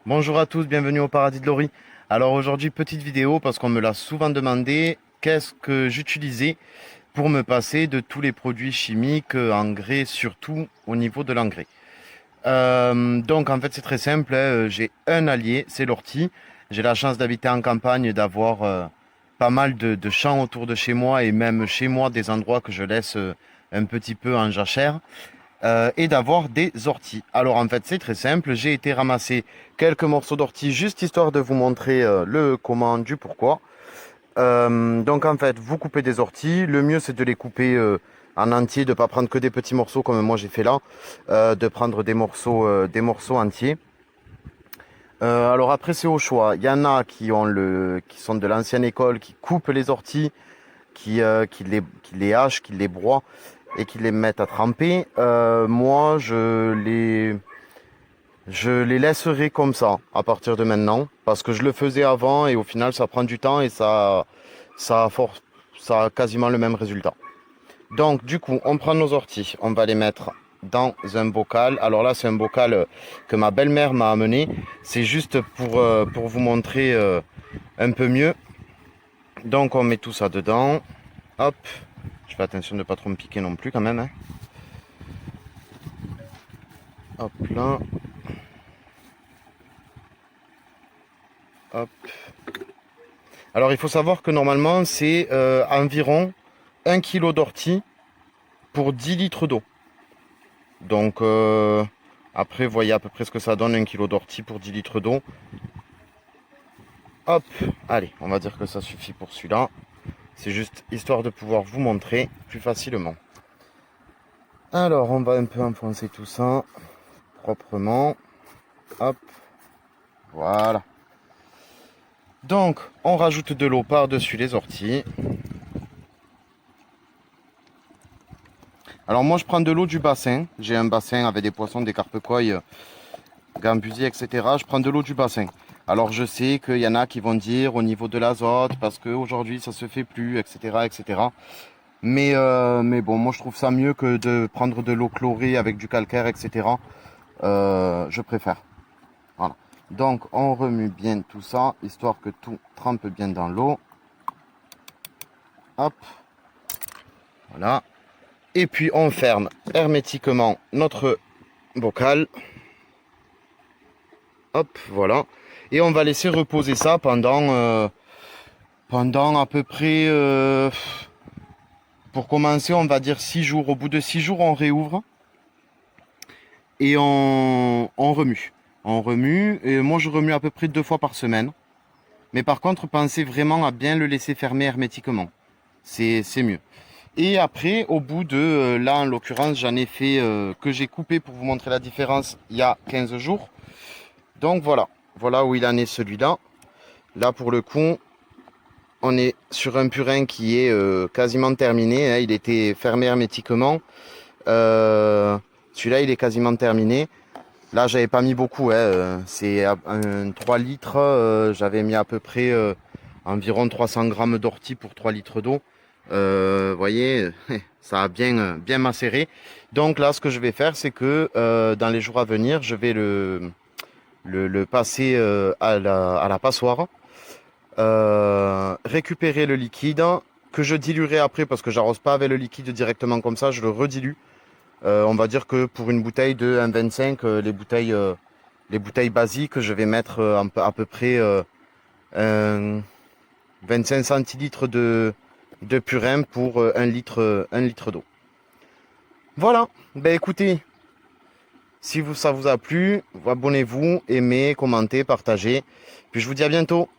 Bonjour à tous, bienvenue au paradis de Laurie. Alors aujourd'hui, petite vidéo parce qu'on me l'a souvent demandé, qu'est-ce que j'utilisais pour me passer de tous les produits chimiques, engrais, surtout au niveau de l'engrais. Donc en fait c'est très simple, hein, j'ai un allié, c'est l'ortie. J'ai la chance d'habiter en campagne, d'avoir pas mal de champs autour de chez moi et même chez moi des endroits que je laisse un petit peu en jachère et d'avoir des orties. Alors en fait c'est très simple, j'ai été ramasser quelques morceaux d'ortie juste histoire de vous montrer le comment du pourquoi. Donc en fait vous coupez des orties, le mieux c'est de les couper en entier, de ne pas prendre que des petits morceaux comme moi j'ai fait là, de prendre des morceaux entiers. Alors après c'est au choix, il y en a qui sont de l'ancienne école, qui coupent les orties, qui les hachent, qui les broient et qui les mettent à tremper. Moi, je les laisserai comme ça à partir de maintenant parce que je le faisais avant et au final, ça prend du temps et ça, a for- ça a quasiment le même résultat. Donc, du coup, on prend nos orties, on va les mettre dans un bocal. Alors là, c'est un bocal que ma belle-mère m'a amené. C'est juste pour vous montrer un peu mieux. Donc, on met tout ça dedans. Hop. Je fais attention de ne pas trop me piquer non plus quand même, hein. Hop là, hop. Alors il faut savoir que normalement c'est environ 1 kg d'ortie pour 10 litres d'eau. Donc après voyez à peu près ce que ça donne 1 kg d'ortie pour 10 litres d'eau. Hop, allez, on va dire que ça suffit pour celui-là. C'est juste histoire de pouvoir vous montrer plus facilement. Alors on va un peu enfoncer tout ça proprement. Hop, voilà. Donc on rajoute de l'eau par-dessus les orties. Alors moi je prends de l'eau du bassin, j'ai un bassin avec des poissons, des carpe-coilles, gambusiers, etc. Je prends de l'eau du bassin. Alors je sais qu'il y en a qui vont dire au niveau de l'azote, parce qu'aujourd'hui ça se fait plus, etc. etc. Mais bon, moi je trouve ça mieux que de prendre de l'eau chlorée avec du calcaire, etc. Je préfère. Voilà. Donc on remue bien tout ça, histoire que tout trempe bien dans l'eau. Hop, voilà. Et puis on ferme hermétiquement notre bocal. Hop, voilà. Et on va laisser reposer ça pendant à peu près, pour commencer, on va dire 6 jours. Au bout de 6 jours, on réouvre et on remue. On remue, et moi je remue à peu près 2 fois par semaine. Mais par contre, pensez vraiment à bien le laisser fermer hermétiquement. C'est mieux. Et après, au bout de, là en l'occurrence, j'en ai fait, que j'ai coupé pour vous montrer la différence il y a 15 jours. Donc voilà, voilà où il en est celui-là. Là pour le coup, on est sur un purin qui est quasiment terminé, hein. Il était fermé hermétiquement. Celui-là, il est quasiment terminé. Là, j'avais pas mis beaucoup, hein. C'est un 3 litres. J'avais mis à peu près environ 300 grammes d'ortie pour 3 litres d'eau. Vous voyez, ça a bien macéré. Donc là, ce que je vais faire, c'est que dans les jours à venir, je vais le passer à la passoire. Récupérer le liquide que je diluerai après parce que j'arrose pas avec le liquide directement comme ça, je le redilue. On va dire que pour une bouteille de 1,25, les bouteilles basiques, je vais mettre à peu près un 25 centilitres de purin pour 1 litre d'eau. Voilà, ben écoutez, si ça vous a plu, abonnez-vous, aimez, commentez, partagez. Puis je vous dis à bientôt.